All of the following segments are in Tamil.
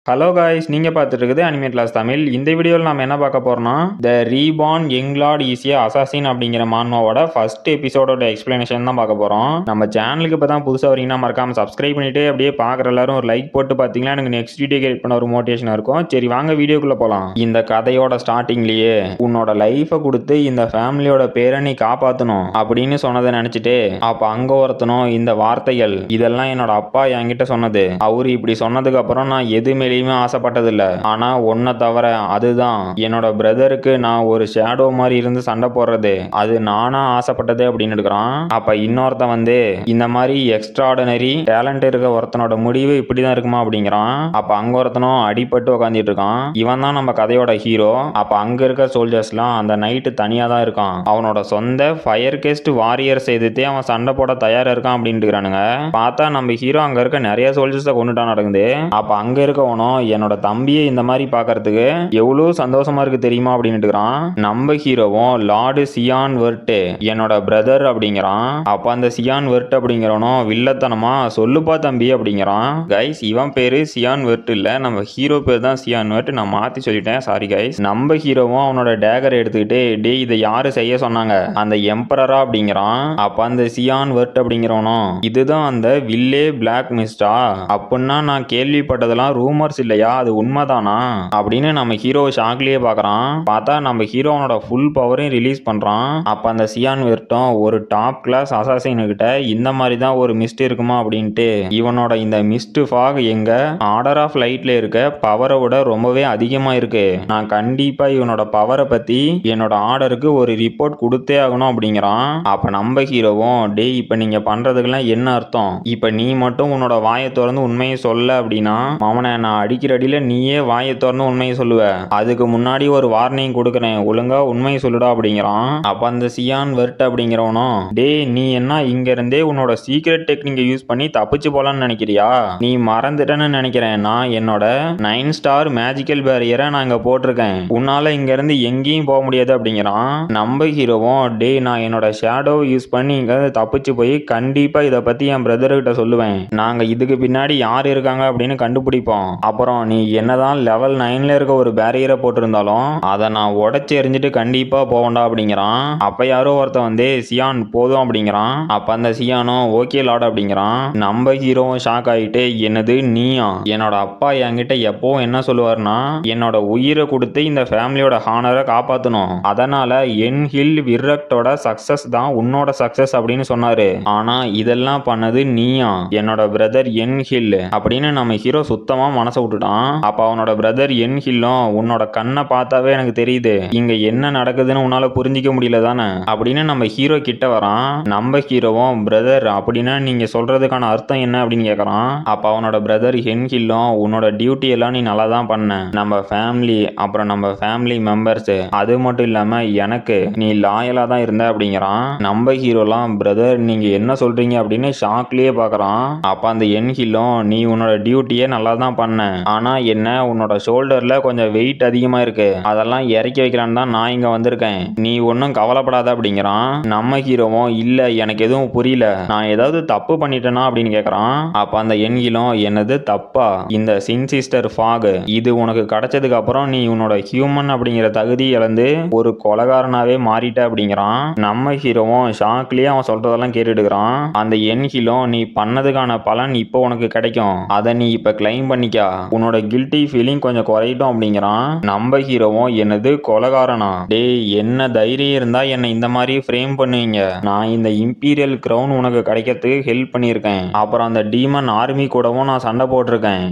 ஹலோ காய்ஸ், நீங்க பார்த்துட்டு இருக்குது அனிமே கிளாஸ் தமிழ். இந்த வீடியோவில் நாம என்ன பார்க்க போறோம்னா, the reborn young lord is a assassin அப்படிங்கிற மான்மாவோட ஃபர்ஸ்ட் எபிசோடோட எக்ஸ்பிளனேஷன் தான் பார்க்க போறோம். நம்ம சேனலுக்கு இப்போ தான் புதுசாக வரீங்கன்னா மறக்காம சப்ஸ்கிரைப் பண்ணிட்டு அப்படியே பார்க்குற எல்லாரும் ஒரு லைக் போட்டு பார்த்தீங்கன்னா எனக்கு நெக்ஸ்ட் வீடியோ கிரியேட் பண்ண ஒரு மோட்டிவேஷன் இருக்கும். சரி வாங்க வீடியோக்குள்ள போகலாம். இந்த கதையோட ஸ்டார்டிங்லேயே உன்னோட லைஃபை கொடுத்து இந்த ஃபேமிலியோட பேரை நீ காப்பாற்றணும் அப்படின்னு சொன்னதை நினைச்சிட்டு அப்போ அங்க ஒருத்தனும் இந்த வார்த்தைகள் இதெல்லாம் என்னோட அப்பா என்கிட்ட சொன்னது. அவரு இப்படி சொன்னதுக்கு அப்புறம் நான் எதுவுமே ஆசைப்பட்டதில்ல. ஆனா ஒன்ன தவிர அதுதான் என்னோட பிரதருக்கு நான் ஒரு ஷேடோ மாதிரி இருந்து சண்டை போடுறது அது நானா ஆசைப்பட்டது அப்படின்னு இருக்கிறான். அப்ப இன்னொருத்தன் வந்து இந்த மாதிரி எக்ஸ்ட்ராடனரி டேலண்ட் இருக்க ஒருத்தனோட முடிவு இப்படிதான் இருக்குமா அப்படிங்கிறான். அப்ப அங்க ஒருத்தனும் அடிபட்டு உட்காந்துட்டு இருக்கான். இவன் தான் நம்ம கதையோட ஹீரோ. அப்ப அங்க இருக்க சோல்ஜர்ஸ்லாம் அந்த நைட்டு தனியா தான் இருக்கான். அவனோட சொந்த ஃபயர் கெஸ்ட் வாரியர்ஸ் எதிர்த்தே அவன் சண்டை போட தயாரா இருக்கான் அப்படின்னு இருக்கிறானுங்க. பார்த்தா நம்ம ஹீரோ அங்க இருக்க நிறைய சோல்ஜர்ஸை கொண்டுட்டான் நடக்குது. அப்ப அங்க இருக்கவனும் என்னோட தம்பியை இந்த மாதிரி பாக்கிறதுக்கு எவ்வளவு சந்தோஷமா இருக்கு தெரியுமா அப்படின்னு இருக்கிறான். நம்ம ஹீரோவும் லார்டு சியான் வெர்ட் என்னோட பிரதர் அப்படிங்கிறான். அப்ப அந்த சியான் வெர்ட் அப்படிங்கிறவனும் வில்லத்தனமா சொல்லுப்பா தம்பி அப்படிங்கிறான். கைஸ், இவன் பேரு சியான் வெர்ட் இல்ல, நம்ம ஹீரோ பேர் தான் சியான் வெர்ட். நான் மாத்தி சொல்லிட்டேன், சாரி கைஸ். நம்ம ஹீரோவும் அவனோட டேகரை எடுத்துக்கிட்டு டே இதை யாரு செய்ய சொன்னாங்க, அந்த எம்பரரா அப்படிங்கிறான். அப்ப அந்த சியான் வெர்ட் அப்படிங்கிறவனும் இதுதான் அந்த வில்லே பிளாக் மிஸ்டா அப்படின்னா நான் கேள்விப்பட்டதெல்லாம் ரூமர்ஸ் இல்லையா, அது உண்மைதானா அப்படின்னு நம்ம ஹீரோ ஷாக்லயே பாக்குறான். பார்த்தா நம்ம ஹீரோனோட ஃபுல் பவரையும் ரிலீஸ் பண்றான். அப்ப அந்த சியான் வெர்ட்டும் ஒரு டாப் கிளாஸ் அசாசின் கிட்ட இந்த மாதிரி தான் ஒரு மிஸ்ட் இருக்குமா அப்படின்ட்டு இவனோட இந்த மிஸ்ட் ஃபாக் எங்க ஆர்டர் ஆஃப் லைட்ல இருக்க பவரை விட ரொம்பவே அதிகமா இருக்கு. நான் கண்டிப்பா இவனோட பவரை பத்தி என்னோட ஆர்டருக்கு ஒரு ரிப்போர்ட் கொடுத்தே ஆகணும் அப்படிங்கிறான். அப்ப நம்ம ஹீரோவும் டே இப்ப நீங்க பண்றதுக்கெல்லாம் என்ன அர்த்தம், இப்ப நீ மட்டும் உன்னோட வாயை திறந்து உண்மையை சொல்ல அப்படின்னா அவனை நான் அடிக்கிற அடியில நீயே வாயை திறந்து உண்மையை சொல்லுவ. அதுக்கு முன்னாடி ஒரு வார்னிங் கொடுக்குறேன், ஒழுங்கா உண்மையை சொல்லுடா அப்படிங்கிறான். அப்ப அந்த சியான் வெர்ட் அப்படிங்கிறவனும் டே நீ என்ன இங்க இருந்தே உன்னோட சீக்ரெட் டெக்னிக்கை யூஸ் பண்ணி தப்பிச்சு போலான்னு நினைக்கிறியா, நீ மறந்துட்டேன்னு நினைக்கிறேன். நான் என்னோட 9 ஸ்டார் மேஜிக்கல் பேரியரை நான் இங்க போட்டிருக்கேன், உன்னால இங்க இருந்து எங்கேயும் போக முடியாது அப்படிங்கிறான். நம்ம ஹீரோவும் டே நான் என்னோட ஷேடோ யூஸ் பண்ணி இங்க தப்பிச்சு போய் கண்டிப்பா இதை பத்தி என் பிரதர்கிட்ட சொல்லுவேன். நாங்க இதுக்கு பின்னாடி யார் இருக்காங்க அப்படின்னு கண்டுபிடிப்போம். அப்புறம் நீ என்னதான் லெவல் 9ல இருக்க ஒரு பேரியரை போட்டிருந்தாலும் அதை நான் உடைச்சு எறிஞ்சிட்டு கண்டிப்பா போவேண்டா அப்படிங்கிறான். அப்ப யாரோ ஒருத்தன் வந்து சியான் போதும் அப்படிங்கிறான். அப்ப அந்த சியானும் ஓகே லார்ட் அப்படிங்கிறான். நம்ம ஹீரோவும் ஷாக் ஆகிட்டு என்னது நீயா, என்னோட அப்பா என்கிட்ட எப்பவும் என்ன சொல்லுவார்னா என்னோட உயிரை கொடுத்து இந்த ஃபேமிலியோட ஹானரை காப்பாற்றணும், அதனால என் ஹில் விர்ரக்டோட சக்சஸ் தான் உன்னோட சக்சஸ் அப்படின்னு சொன்னாரு. ஆனா இதெல்லாம் பண்ணது நீயா, என்னோட பிரதர் என் ஹில் அப்படின்னு நம்ம ஹீரோ சுத்தமா மனசை விட்டுட்டான். அப்ப அவனோட பிரதர் என் ஹில்லும் உன்னோட கண்ணை பார்த்தாவே எனக்கு தெரியுது இங்க என்ன நடக்குதுன்னு உன்னால புரிஞ்சிக்க முடியல தானே அப்படின்னு நம்ம ஹீரோ கிட்ட வரான். நம்ம ஹீரோவும் பிரதர் அப்படின்னா நீங்க சொல்றதுக்கான அர்த்தம் என்ன அப்படின்னு கேட்கறான். அப்ப அவனோட பிரதர் என் ஹில்லும் உன்னோட டியூட்டி எல்லாம் நீ நல்லா தான் பண்ண, நம்ம ஃபேமிலி அப்புறம் நம்ம ஃபேமிலி மெம்பர்ஸ் அது மட்டும் இல்லாம எனக்கு நீ லாயலா தான் இருந்த அப்படிங்கிறான். நம்ம ஹீரோலாம் பிரதர் நீங்க என்ன சொல்றீங்க அப்படின்னு ஷாக்லயே பாக்குறான். அப்ப அந்த என் ஹில்லும் நீ உன்னோட டியூட்டியை நல்லா தான் பண்ண, ஆனா என்ன உன்னோட ஷோல்டர்ல கொஞ்சம் வெயிட் அதிகமா இருக்கு, அதெல்லாம் இறக்கி வைக்கலான்னு தான் நான் இங்க வந்திருக்கேன், நீ ஒன்னும் கவலைப்படாத அப்படிங்கிறான். நம்ம ஹீரோவும் இல்ல எனக்கு எதுவும் புரியல, நான் ஏதாவது தப்பு பண்ணிட்டேனா அப்படின்னு கேட்கறான். அப்ப அந்த எண்கிலும் என்னது தப்பா, இந்த சின் சிஸ்டர் ஃபாக் இது உனக்கு கிடைச்சதுக்கு அப்புறம் நீ உன்னோட ஹியூமன் அப்படிங்கிற தகுதி இழந்து ஒரு கொலகாரனாவே மாறிட்ட அப்படிங்கிறான். நம்ம ஹீரோவும் ஷாக்லயே அவன் சொல்றதெல்லாம் கேட்டுடுக்கிறான். அந்த எண்கிலும் நீ பண்ணதுக்கான பலன் இப்போ உனக்கு கிடைக்கும், அதை நீ இப்ப கிளைம் பண்ணிக்கா, உன்னோட கில்ட்டி ஃபீலிங் கொஞ்சம் குறையட்டும் அப்படிங்கிறான். நம்ம ஹீரோவும் என்னது கொலகாரனா, டேய் என்ன தைரியம் இருந்தா என்னை இந்த மாதிரி ஃப்ரேம் பண்ணுவீங்க, நான் இந்த இம்பீரியல் கிரவுன் உனக்கு கிடைக்கிறதுக்கு ஹெல்ப் பண்ணியிருக்கேன், அப்புறம் அந்த டீமன் ஆர்மி கூடவும் நான் சண்டை போட்டிருக்கேன்,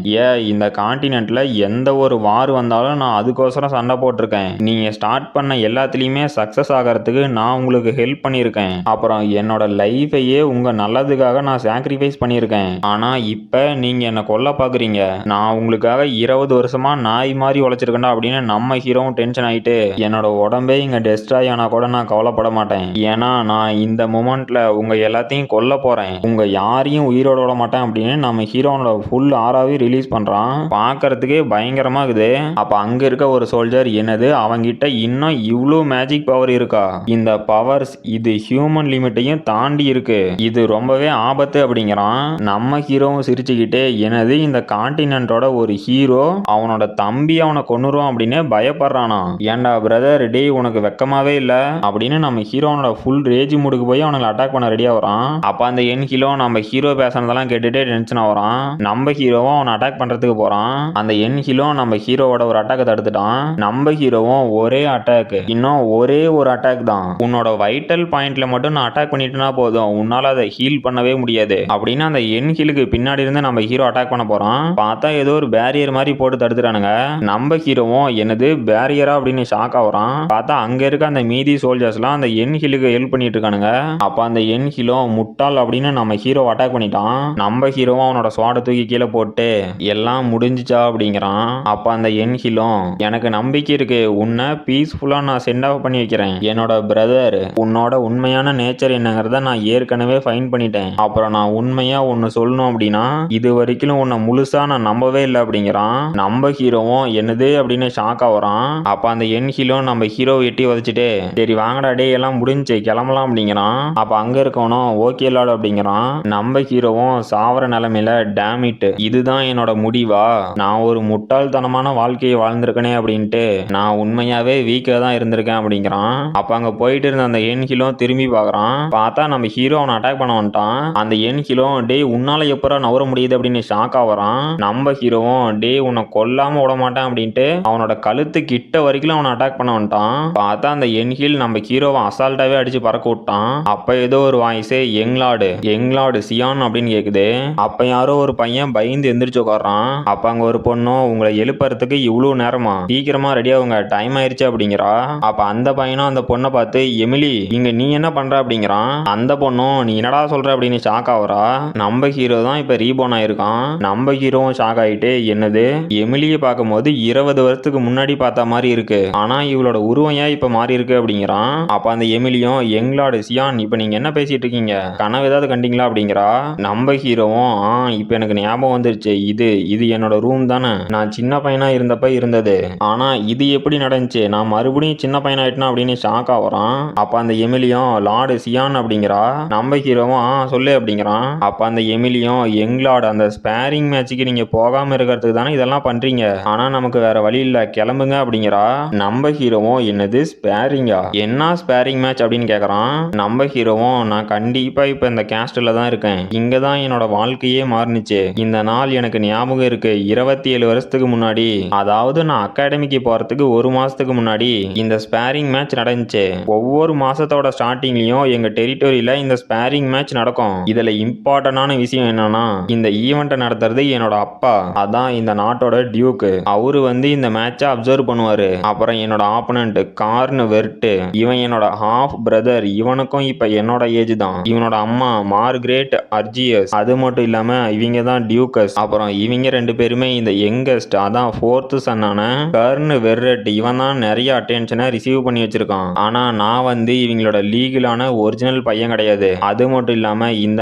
இந்த கான்டினென்ட்ல எந்த ஒரு வார் வந்தாலும் நான் அதுக்கோசரம் சண்டை போட்டிருக்கேன், நீங்க ஸ்டார்ட் பண்ண எல்லாத்துலயுமே சக்சஸ் ஆகிறதுக்கு நான் உங்களுக்கு ஹெல்ப் பண்ணியிருக்கேன், அப்புறம் என்னோட லைஃபையே உங்க நல்லதுக்காக நான் சாக்ரிஃபைஸ் பண்ணியிருக்கேன், ஆனா இப்ப நீங்க என்ன கொல்ல பாக்குறீங்க, நான் உங்களுக்காக 20 வருஷமா நாய் மாதிரி உழைச்சிருக்கேன்டா அப்படின்னு நம்ம ஹீரோவும் டென்ஷன் ஆயிட்டு என்னோட உடம்பே இங்க டெஸ்ட்ராய் ஆனா கூட நான் கவலைப்பட மாட்டேன், ஏன்னா நான் இந்த மொமெண்ட்ல உங்க எல்லாத்தையும் கொல்ல போறேன், உங்க யாரையும் உயிரோட விட மாட்டேன் அப்படின்னு நம்ம ஹீரோனோட ஃபுல் ஆராவே ரிலீஸ் பண்றான். பார்க்கறதுக்கே பயங்கரமா இருக்குது. அப்ப அங்க இருக்க ஒரு சோல்ஜர் என்னது அவங்கிட்ட இன்னும் இவ்வளவு மேஜிக் பவர் இருக்கா, இந்த பவர்ஸ் இது ஹியூமன் லிமிட்டையும் தாண்டி இருக்கு, இது ரொம்பவே ஆபத்து அப்படிங்கிறான். நம்ம ஹீரோவும் சிரிச்சுக்கிட்டே என்னது இந்த கான்டினென்ட்டோட ஒரு ஹீரோ அவனோட தம்பி அவனை கொன்னுருவான் அப்படின்னு பயப்படுறானா. ஏன்டா பிரதர், டே உனக்கு வெக்கமாவே இல்ல அப்படின்னு நம்ம ஹீரோனோட ஃபுல் ரேஜ் மூடுக்கு போய் அவனை அட்டாக் பண்ண ரெடியா வரான். அப்ப அந்த என் ஹீரோ நம்ம ஹீரோ பேசுனதெல்லாம் கேட்டுட்டு டென்ஷன் ஆகுறான். நம்ம ஹீரோவும் அவனை அட்டாக் பண்றதுக்கு போறான். அந்த என் ஹீரோ நம்ம ஹீரோவோட ஒரு அட்டாக் தடுத்துட்டான். நம்ம ஹீரோவும் ஒரே அட்டாக், இன்னும் ஒரே ஒரு அட்டாக் தான். உன்னோட வைட்டல் பாயிண்ட்ல மட்டும் நான் அட்டாக் பண்ணிட்டேன்னா போதும், உன்னால அதை ஹீல் பண்ணவே முடியாது அப்படின்னு அந்த என் ஹீலுக்கு பின்னாடி இருந்து நம்ம ஹீரோ அட்டாக் பண்ண போறான். பார்த்தா ஏதோ ஒரு பேரியர் மாதிரி போட்டு தடுத்துட்டானுங்க. நம்ம ஹீரோவும் என்னது பேரியரா அப்படின்னு ஷாக் ஆகுறான். பார்த்தா அங்க இருக்க அந்த மீதி சோல்ஜர்ஸ்லாம் அந்த என் ஹீலுக்கு ஹெல்ப் பண்ணிட்டு இருக்கானுங்க. அப்ப அந்த என் ஹீலோ முட்டாள் அப்படின்னு நம்ம ஹீரோ அட்டாக் பண்ணிட்டான். நம்ம ஹீரோவும் அவனோட ஸ்வாட தூக்கி கீழே போட்டு எல்லாம் முடிஞ்சுச்சா அப்படிங்கிறான். அப்ப அந்த என் ஹீலோ எனக்கு நம்பிக்கை இருக்கு, உன்னை பீஸ்ஃபுல்லா நான் சென்ட் ஆஃப் பண்ணி வைக்கிறேன். என்னோட பிரதர், உன்னோட உண்மையான நேச்சர் என்னங்கிறத நான் ஏற்கனவே ஃபைண்ட் பண்ணிட்டேன். அப்புறம் நான் உண்மையா ஒன்னு சொல்லணும் அப்படின்னா, இது வரைக்கும் உன்னை முழுசா நான் நம்பவே இல்லை அப்படிங்கிறான். நம்ம ஹீரோவும் என்னது அப்படின்னு ஷாக் ஆகுறான். அப்ப அந்த என் ஹீரோ நம்ம ஹீரோ எட்டி வச்சுட்டு சரி வாங்கடா டே எல்லாம் முடிஞ்சு கிளம்பலாம் அப்படிங்கிறான். அப்ப அங்க இருக்கவனும் ஓகே லாட் அப்படிங்கிறான். நம்ம ஹீரோவும் சாவர நிலைமையில டேமிட், இதுதான் என்னோட முடிவா, நான் ஒரு முட்டாள்தனமான வாழ்க்கையை வாழ்ந்திருக்கனே அப்படின்ட்டு நான் உண்மையாவே வீக்கா தான் இருந்திருக்கேன் அப்படிங்கிறான். அப்ப அங்க போயிட்டு இருந்த அந்த என் ஹீரோ திரும்பி பாக்குறான். பார்த்தா நம்ம ஹீரோ அவனை அட்டாக் பண்ண வந்துட்டான். அந்த என் ஹீரோ டே உன்னால எப்பரா நவர முடியுது அப்படின்னு ஷாக் ஆகுறான். நம்ம ஹீரோவும் டே உன்னை கொல்லாம விட மாட்டேன் அப்படின்ட்டு அவனோட கழுத்து கிட்ட வரைக்கும் அவனை அட்டாக் பண்ண வந்துட்டான். பார்த்தா அந்த என் ஹீல் நம்ம ஹீரோவை அசால்ட்டாவே அடிச்சு பறக்க விட்டான். அப்ப ஏதோ ஒரு வாய்ஸ் எங்லாடு சியான் அப்படின்னு கேக்குது. அப்ப யாரோ ஒரு பையன் பயந்து எந்திரிச்சு உட்கார்றான். அப்ப அங்க ஒரு பொண்ணும் உங்களை எழுப்புறதுக்கு இவ்வளவு நேரமா, சீக்கிரமா ரெடியா உங்க டைம் ஆயிருச்சு அப்படிங்கிறா. அப்ப அந்த பையனும் அந்த பொண்ணை பார்த்து எமிலி இங்க நீ என்ன பண்ற அப்படிங்கிறான். அந்த பொண்ணும் நீ என்னடா சொல்ற அப்படின்னு ஷாக் ஆகுறா. நம்ம ஹீரோ தான் இப்ப ரீபோன் ஆயிருக்கான். நம்ம ஹீரோவும் ஷாக் ஆயிட்டு என்னது எமிலியை பார்க்கும்போது 20 வருஷத்துக்கு முன்னாடி பார்த்த மாதிரி இருக்கு, ஆனா இவளோட உருவம் ஏன் இப்ப மாறி இருக்கு அப்படிங்கிறான். அப்ப அந்த எமிலியும் எங்லாடு சியான் இப்ப நீங்க என்ன பேசிட்டு இருக்கீங்க, கனவு ஏதாவது கண்டீங்களா அப்படிங்கிறா. நம்ம ஹீரோவும் இப்ப எனக்கு ஞாபகம் வந்துருச்சு, இது என்னோட ரூம் தானே, நான் சின்ன பையனா இருந்தப்ப இருந்தது, ஆனா இது எப்படி நடந்துச்சு, நான் மறுபடியும் சின்ன பையன் ஆயிட்டேனா அப்படின்னு ஷாக் ஆகுறான். அப்ப அந்த எமிலியும் லார்டு சியான் அப்படிங்கிறா. நம்ம ஹீரோவும் சொல்லு அப்படிங்கிறான். அப்ப அந்த எமிலியும் எங்லாடு அந்த ஸ்பேரிங் மேட்சுக்கு நீங்க போகாம இருக்கிறதுக்கு தானே இதெல்லாம் பண்றீங்க, ஆனா நமக்கு வேற வழி இல்ல கிளம்புங்க அப்படிங்கிறா. நம்ம ஹீரோவும் என்னது ஸ்பேரிங்கா, என்ன ஸ்பேரிங் மேட்ச் அப்படின்னு கேக்குறான். நம்ம ஹீரோவும் நான் கண்டிப்பா இப்ப இந்த கேஸ்ட்ல தான் இருக்கேன், இங்க தான் என்னோட வாழ்க்கையே மாறுனுச்சு, இந்த நாள் எனக்கு ஞாபகம் இருக்கு, 27 வருஷத்துக்கு முன்னாடி, அதாவது நான் அகாடமிக்கு போறதுக்கு ஒரு மாசத்துக்கு முன்னாடி இந்த ஸ்பேரிங் மேட்ச் நடந்துச்சு. ஒவ்வொரு மாசத்தோட ஸ்டார்டிங்லயும் எங்க டெரிட்டோரியில இந்த ஸ்பேரிங் மேட்ச் நடக்கும். இதுல இம்பார்ட்டன்டான விஷயம் என்னன்னா, இந்த ஈவெண்ட்டை நடத்துறது என்னோட அப்பா, அதான் இந்த நாட்டோட டியூக், அவரு வந்து இந்த மேட்சை அப்சர்வ் பண்ணுவாரு. அப்புறம் என்னோட ஆப்பனண்ட் கார்ன் வெர்ட், இவன் என்னோட ஹாஃப் பிரதர், இவனுக்கும் இப்ப என்னோட ஏஜ் தான், இவனோட அம்மா மார்க்ரெட் அர்ஜியஸ், அது மட்டும் இல்லாம இவங்க தான் டியூக்கஸ், அப்புறம் இவங்க ரெண்டு பேருமே இந்த யங்கஸ்ட், அதான் ஃபோர்த் சன்னான கர்ன் வெர்ரெட், இவன் தான் நிறைய அட்டென்ஷனை ரிசீவ் பண்ணி வச்சிருக்கான். ஆனா நான் வந்து இவங்களோட லீகலான ஒரிஜினல் பையன் கிடையாது. அது மட்டும் இல்லாம இந்த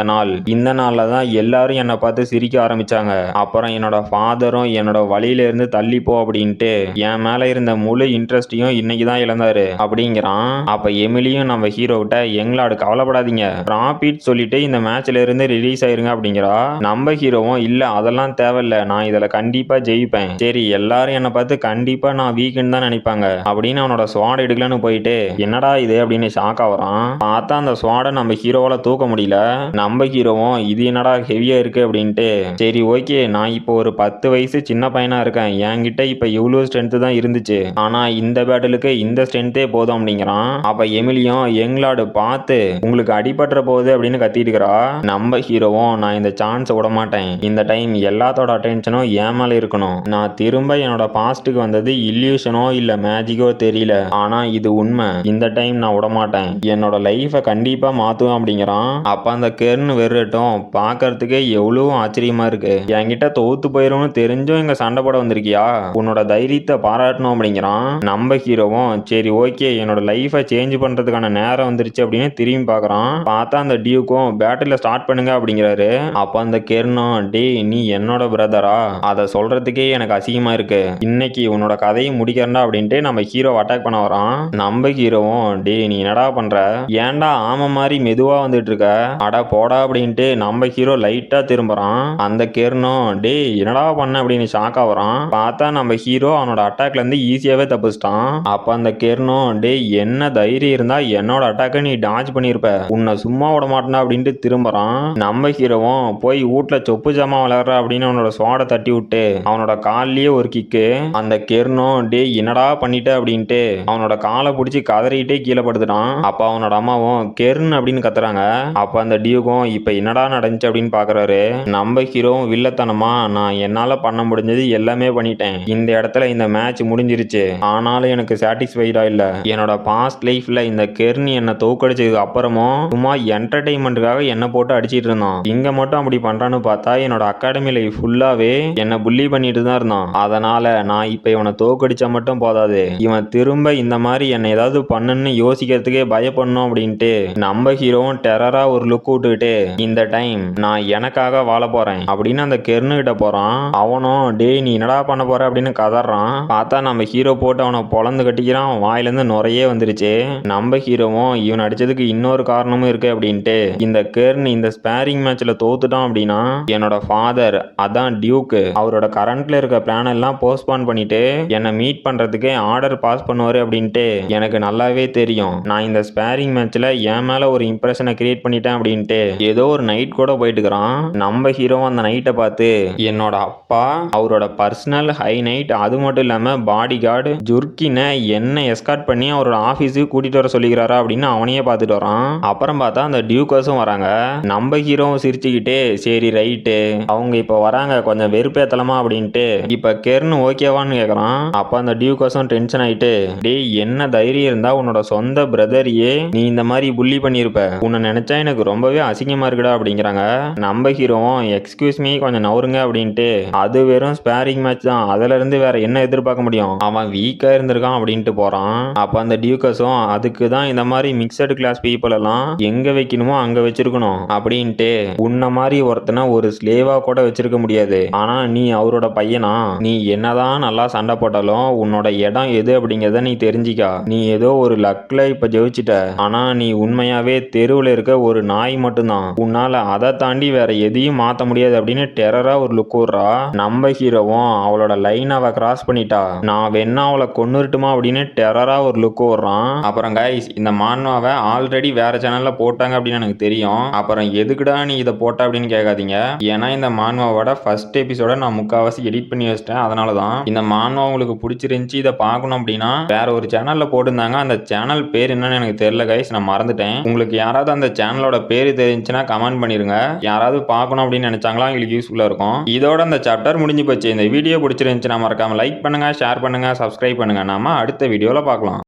நாள்ல தான் எல்லாரும் என்னை பார்த்து சிரிக்க ஆரம்பிச்சாங்க. அப்புறம் என்னோட ஃபாதரும் என்னோட வழியில இருந்து தள்ளிப்போ அப்படின்ட்டு என் மேல இருந்த முழு இன்ட்ரெஸ்டையும் இன்னைக்கு தான் இழந்தாரு அப்படிங்கிறான். அப்ப எமிலியும் நம்ம ஹீரோ கிட்ட எங்களாடு கவலைப்படாதீங்க, ப்ராஃபிட் சொல்லிட்டு இந்த மேட்ச்ல இருந்து ரிலீஸ் ஆயிருங்க அப்படிங்கிறா. நம்ம ஹீரோவும் இல்ல அதெல்லாம் தேவையில்ல, நான் இதுல கண்டிப்பா ஜெயிப்பேன், சரி எல்லாரும் என்னை பார்த்து கண்டிப்பா நான் வீக்குன்னு தான் நினைப்பாங்க அப்படின்னு அவனோட ஸ்வாட் எடுக்கலான்னு போயிட்டு என்னடா இது அப்படின்னு ஷாக் ஆகுறான். பார்த்தா அந்த ஸ்வாடை நம்ம ஹீரோவால தூக்க முடியல. நம்ம ஹீரோவும் இது என்னடா ஹெவியா இருக்கு அப்படின்ட்டு சரி ஓகே நான் இப்போ ஒரு 10 வயசு சின்ன பையனா இருக்கேன், என்கிட்ட இப்ப இவ்வளவு ஸ்ட்ரென்த் தான் இருந்துச்சு, ஆனா இந்த பேட்டலுக்கு இந்த ஸ்ட்ரென்த்தே போதும் அப்படிங்கிறான். அப்ப எமிலியும் எங்களாடு பார்த்து உங்களுக்கு அடிபட்டுற போகுது அப்படின்னு கத்திட்டு இருக்கிறா. நம்ம ஹீரோவும் நான் இந்த சான்ஸ் விட மாட்டேன், இந்த டைம் எல்லாத்தோட அட்டென்ஷனும் என் மேல இருக்கணும், நான் திரும்ப என்னோட பாஸ்ட்டுக்கு வந்தது இல்யூஷனோ இல்ல மேஜிக்கோ தெரியல, ஆனா இது உண்மை, இந்த டைம் நான் விட மாட்டேன், என்னோட லைஃபை கண்டிப்பா மாத்துவேன் அப்படிங்கிறான். அப்ப அந்த கெர்ன் வெர்ரட்டும் பார்க்கறதுக்கே எவ்வளவு ஆச்சரியமா இருக்கு, என்கிட்ட தோத்து போயிரும்னு தெரிஞ்சும் இங்க சண்டை போட வந்திருக்கியா, உன்னோட தைரியத்தை பாராட்டணும் அப்படிங்கிறான். நம்ம ஹீரோவும் சரி ஓகே என்னோட லைஃபை சேஞ்ச் பண்றதுக்கான நேரம் வந்துருச்சு அப்படின்னு திரும்பி பார்க்கறான். பார்த்தா அந்த டியூக்கும் பேட்டில் ஸ்டார்ட் பண்ணுங்க அப்படிங்கிறாரு. அப்ப அந்த கெர்னும் டே நீ என்னோட பிரதரா, அதை சொல்றதுக்கே எனக்கு அசிங்கமா இருக்கு, இன்னைக்கு உன்னோட கதையை முடிக்கிறா அப்படின்ட்டு நம்ம ஹீரோ அட்டாக் பண்ண வரான். நம்ம ஹீரோவும் டே நீ என்னடா பண்ற, ஏன்டா ஆம மாதிரி மெதுவா வந்துட்டு இருக்க, அட போடா அப்படின்ட்டு நம்ம ஹீரோ லைட்டா திரும்புறான். அந்த கெர்னும் டே என்னடா என்னடா பண்ண அப்படின்னு ஷாக் ஆகுறான். பார்த்தா நம்ம ஹீரோ அவனோட அட்டாக்ல இருந்து ஈஸியாவே தப்பிச்சிட்டான். அப்ப அந்த கெர்னும் டேய் என்ன தைரியம் இருந்தா என்னோட அட்டாக்க நீ டாஜ் பண்ணிருப்ப, உன்னை சும்மா விட மாட்டேனா அப்படின்ட்டு திரும்புறான். நம்ம ஹீரோவும் போய் வீட்டுல சொப்பு ஜாமா விளையாடுற அப்படின்னு அவனோட சோடை தட்டி விட்டு அவனோட கால்லயே ஒரு கிக்கு. அந்த கெர்னும் டேய் என்னடா பண்ணிட்ட அப்படின்ட்டு அவனோட காலை பிடிச்சி கதறிட்டே கீழே படுத்துட்டான். அப்ப அவனோட அம்மாவும் கெர்ன் அப்படின்னு கத்துறாங்க. அப்ப அந்த டியூக்கும் இப்ப என்னடா நடந்துச்சு அப்படின்னு பாக்குறாரு. நம்ம ஹீரோவும் வில்லத்தனமா நான் என்னால பண்ண முடிஞ்சது எல்லாமே பண்ணிட்டேன், இந்த இடத்துல இந்த மேட்ச் முடிஞ்சிருச்சு, ஆனாலும் எனக்கு சாட்டிஸ்ஃபைடா இல்ல. என்னோட பாஸ்ட் லைஃப்ல இந்த கெர்ன் என்ன தோக்கடிச்சதுக்கு அப்புறமும் சும்மா என்டர்டைன்மெண்ட்டுக்காக என்ன போட்டு அடிச்சிட்டு இருந்தான். இங்க மட்டும் அப்படி பண்றான்னு பார்த்தா என்னோட அகாடமி லைஃப் ஃபுல்லாவே என்ன புள்ளி பண்ணிட்டு தான் இருந்தான். அதனால நான் இப்ப இவனை தோக்கடிச்சா மட்டும் போதாது, இவன் திரும்ப இந்த மாதிரி என்ன ஏதாவது பண்ணுன்னு யோசிக்கிறதுக்கே பயப்படணும் அப்படின்ட்டு நம்ம ஹீரோவும் டெரரா ஒரு லுக் விட்டுக்கிட்டு இந்த டைம் நான் எனக்காக வாழ போறேன் அப்படின்னு அந்த கெர்னு கிட்ட போறான். அவனும் டேய் நீ என்னடா பண்ண போற அப்படின்னு கதறான். பார்த்தா நம்ம ஹீரோ போட்டு அவனை பொழந்து கட்டிக்கிறான். வாயிலிருந்து நுரையே வந்துருச்சு. நம்ம ஹீரோவும் இவன் அடிச்சதுக்கு இன்னொரு காரணமும் இருக்கு அப்படின்ட்டு இந்த கெர்ன் இந்த ஸ்பேரிங் மேட்ச்ல தோத்துட்டான் அப்படின்னா என்னோட ஃபாதர் அதான் டியூக் அவரோட கரண்ட்ல இருக்க பிளான் எல்லாம் போஸ்ட்பான் பண்ணிட்டு என்னை மீட் பண்றதுக்கு ஆர்டர் பாஸ் பண்ணுவாரு அப்படின்ட்டு எனக்கு நல்லாவே தெரியும். நான் இந்த ஸ்பேரிங் மேட்ச்ல என் மேல ஒரு இம்ப்ரெஷனை கிரியேட் பண்ணிட்டேன் அப்படின்ட்டு ஏதோ ஒரு நைட் கூட போயிட்டு இருக்கிறான். நம்ம ஹீரோ அந்த நைட்டை பார்த்து என்னோட அப்பா அவரோட பர்சனல் ஹை நைட் அது மட்டும் இல்லாம பாடி கார்டு ஜுர்கினை என்ன எஸ்கார்ட் பண்ணி அவரோட ஆபீஸுக்கு கூட்டிட்டு வர சொல்லிக்கிறாரா அப்படின்னு அவனையே பார்த்துட்டு வரான். அப்புறம் பார்த்தா அந்த டியூக்கர்ஸும் வராங்க. நம்ம ஹீரோவும் சிரிச்சுக்கிட்டே சரி ரைட்டு அவங்க இப்ப வராங்க கொஞ்சம் வெறுப்பேத்தலமா அப்படின்ட்டு இப்ப கெர்னு ஓகேவான்னு கேக்குறான். அப்ப அந்த டியூக்கர்ஸும் டென்ஷன் ஆயிட்டு டேய் என்ன தைரியம் இருந்தா உன்னோட சொந்த பிரதரையே நீ இந்த மாதிரி புள்ளி பண்ணிருப்ப, உன்னை நினைச்சா எனக்கு ரொம்பவே அசிங்கமா இருக்குடா அப்படிங்கிறாங்க. நம்ம ஹீரோவும் எக்ஸ்கியூஸ் மீ கொஞ்சம் நவருங்க அப்படின்ட்டு அது வெறும் ஸ்பேரிங் மேட்ச் தான், அதுல இருந்து வேற என்ன எதிர்பார்க்க முடியும், அவன் வீக்கா இருந்திருக்கான் அப்படின்ட்டு போறான். அப்ப அந்த டியூக்கர்ஸும் அதுக்கு தான் இந்த மாதிரி மிக்சடு கிளாஸ் பீப்புள் எல்லாம் எங்க வைக்கணுமோ அங்க வச்சிருக்கணும் அப்படின்ட்டு உன்ன மாதிரி ஒருத்தனை ஒரு ஸ்லேவா கூட வச்சிருக்க முடியாது, ஆனா நீ அவரோட பையனா, நீ என்னதான் நல்லா சண்டை போட்டாலும் உன்னோட இடம் எது அப்படிங்கறத நீ தெரிஞ்சிக்கா, நீ ஏதோ ஒரு லக்ல இப்ப ஜெயிச்சிட்ட, ஆனா நீ உண்மையாவே தெருவுல இருக்க ஒரு நாய் மட்டும்தான், உன்னால அதை தாண்டி வேற எதையும் மாத்த முடியாது அப்படின்னு டெரரா ஒரு லுக் விடுறா. நம்ம ஹீரோவும் அவளோட லைன் அவ கிராஸ் பண்ணிட்டா, நான் வேணா அவளை கொன்னுருட்டுமா அப்படின்னு டெரரா ஒரு லுக் விடுறான். அப்புறம் கைஸ் இந்த மான்வாவை ஆல்ரெடி வேற சேனல்ல போட்டாங்க அப்படின்னு எனக்கு தெரியும், அப்புறம் எதுக்குடா நீ இதை போட்ட அப்படின்னு கேட்காதீங்க, ஏன்னா இந்த மான்வாவோட ஃபர்ஸ்ட் எபிசோட நான் முக்காவாசி எடிட் பண்ணி வச்சிட்டேன், அதனாலதான். இந்த மான்வா உங்களுக்கு பிடிச்சிருந்துச்சு இதை பார்க்கணும் அப்படின்னா வேற ஒரு சேனல்ல போட்டிருந்தாங்க, அந்த சேனல் பேர் என்னன்னு எனக்கு தெரியல கைஸ், நான் மறந்துட்டேன். உங்களுக்கு யாராவது அந்த சேனலோட பேரு தெரிஞ்சுன்னா கமெண்ட் பண்ணிருங்க, யாராவது பார்க்கணும் அப்படின்னு நினைச்சாங்களா எங்களுக்கு யூஸ்ஃபுல்லா இருக்கும். இதோட அந்த சாப்டர் முடிஞ்சு போச்சு. இந்த வீடியோ பிடிச்சிருந்துச்சுன்னா மறக்காம லைக் பண்ணுங்க, ஷேர் பண்ணுங்க, சப்ஸ்கிரைப் பண்ணுங்க. நாம அடுத்த வீடியோல பார்க்கலாம்.